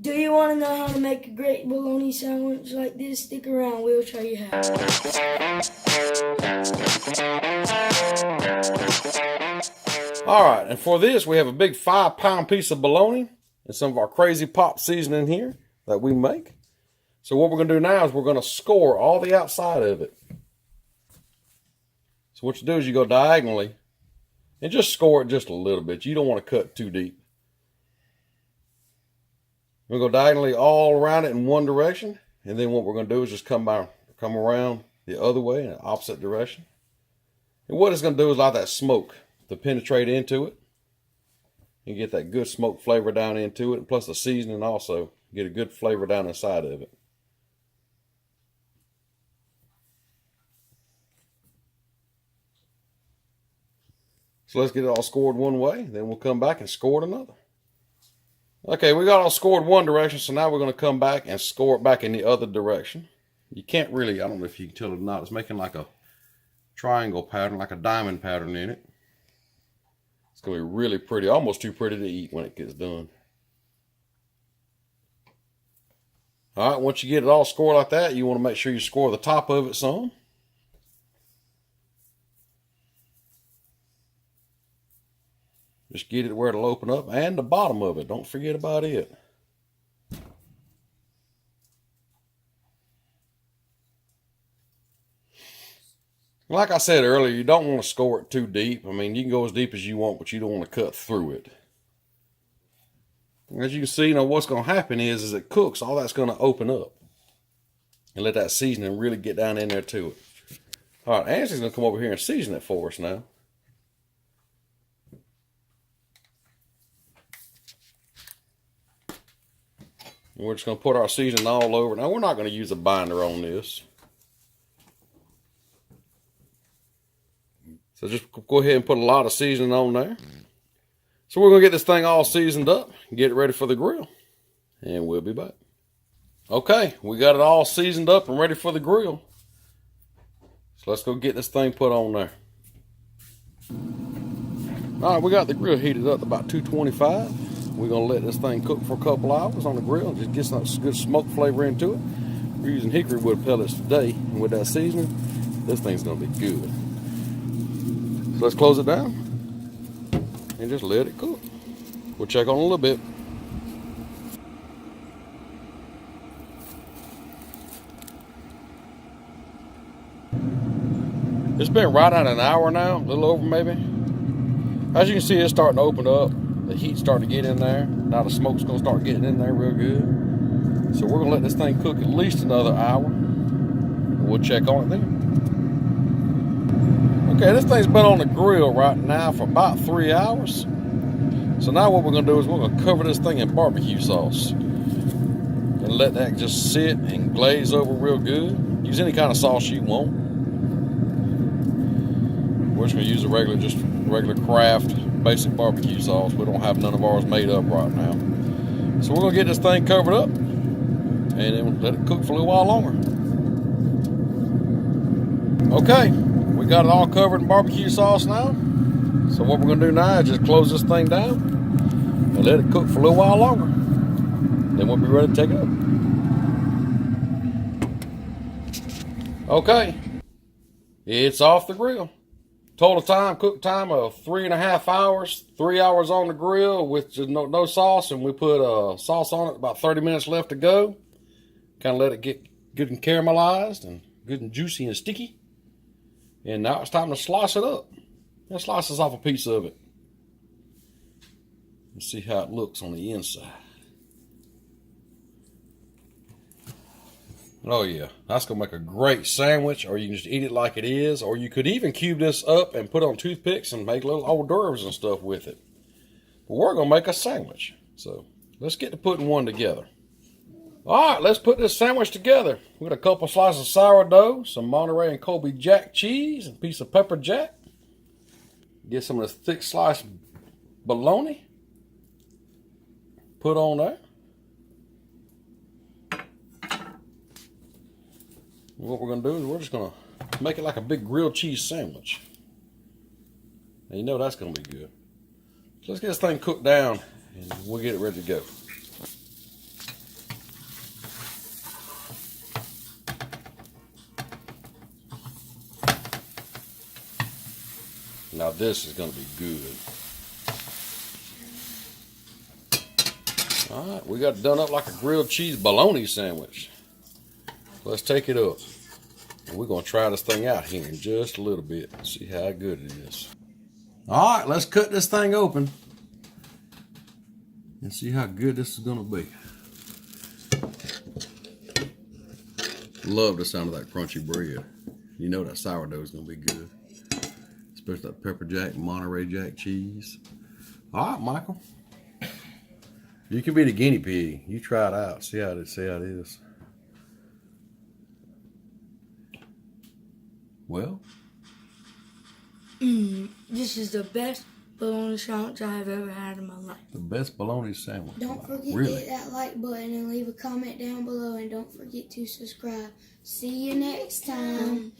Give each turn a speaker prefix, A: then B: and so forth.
A: Do you want to know how to make a great bologna sandwich like this? Stick around, we'll show you how.
B: Alright, and for this we have a big 5-pound piece of bologna and some of our crazy pop seasoning here that we make. So what we're going to do now is we're going to score all the outside of it. So what you do is you go diagonally and just score it just a little bit. You don't want to cut too deep. We're going to go diagonally all around it in one direction. And then what we're going to do is just come around the other way in the opposite direction. And what it's going to do is allow that smoke to penetrate into it. And get that good smoke flavor down into it. And plus the seasoning also. Get a good flavor down inside of it. So let's get it all scored one way. Then we'll come back and score it another. Okay, we got all scored one direction, so now we're going to come back and score it back in the other direction. You can't really, I don't know if you can tell it or not, it's making like a triangle pattern, like a diamond pattern in it. It's going to be really pretty, almost too pretty to eat when it gets done. All right, once you get it all scored like that, you want to make sure you score the top of it some. Just get it where it'll open up, and the bottom of it. Don't forget about it. Like I said earlier, you don't want to score it too deep. I mean, you can go as deep as you want, but you don't want to cut through it. As you can see, what's going to happen is it cooks. All that's going to open up. And let that seasoning really get down in there to it. All right, Angie's going to come over here and season it for us now. And we're just going to put our seasoning all over. Now, we're not going to use a binder on this. So just go ahead and put a lot of seasoning on there. So we're going to get this thing all seasoned up and get it ready for the grill. And we'll be back. Okay, we got it all seasoned up and ready for the grill. So let's go get this thing put on there. All right, we got the grill heated up to about 225. We're going to let this thing cook for a couple hours on the grill and just get some good smoke flavor into it. We're using hickory wood pellets today, and with that seasoning, this thing's going to be good. So let's close it down and just let it cook. We'll check on it a little bit. It's been right at an hour now, a little over maybe. As you can see, it's starting to open up. The heat's starting to get in there. Now the smoke's going to start getting in there real good. So we're going to let this thing cook at least another hour. We'll check on it then. Okay, this thing's been on the grill right now for about 3 hours. So now what we're going to do is we're going to cover this thing in barbecue sauce. And let that just sit and glaze over real good. Use any kind of sauce you want. We're just going to use a regular Kraft basic barbecue sauce. We don't have none of ours made up right now. So we're going to get this thing covered up and then let it cook for a little while longer. Okay, we got it all covered in barbecue sauce now. So what we're going to do now is just close this thing down and let it cook for a little while longer. Then we'll be ready to take it up. Okay, it's off the grill. Total cook time of 3.5 hours. 3 hours on the grill with just no sauce, and we put sauce on it. About 30 minutes left to go. Kind of let it get good and caramelized and good and juicy and sticky. And now it's time to slice it up. Let's slice us off a piece of it. Let's see how it looks on the inside. Oh yeah, that's going to make a great sandwich, or you can just eat it like it is, or you could even cube this up and put it on toothpicks and make little hors d'oeuvres and stuff with it. But we're going to make a sandwich. So let's get to putting one together. All right, let's put this sandwich together. We got a couple slices of sourdough, some Monterey and Colby Jack cheese, and a piece of pepper jack. Get some of this thick sliced bologna. Put on there. What we're going to do is we're just going to make it like a big grilled cheese sandwich. And you know that's going to be good. So let's get this thing cooked down and we'll get it ready to go. Now this is going to be good. All right, we got it done up like a grilled cheese bologna sandwich. Let's take it up. And we're going to try this thing out here in just a little bit and see how good it is. All right, let's cut this thing open and see how good this is going to be. Love the sound of that crunchy bread. You know that sourdough is going to be good. Especially that pepper jack, Monterey Jack cheese. All right, Michael. You can be the guinea pig. You try it out. See how it is. Well.
A: This is the best bologna sandwich I have ever had in my life.
B: The best bologna sandwich.
C: Don't forget to hit that like button and leave a comment down below. And don't forget to subscribe. See you next time.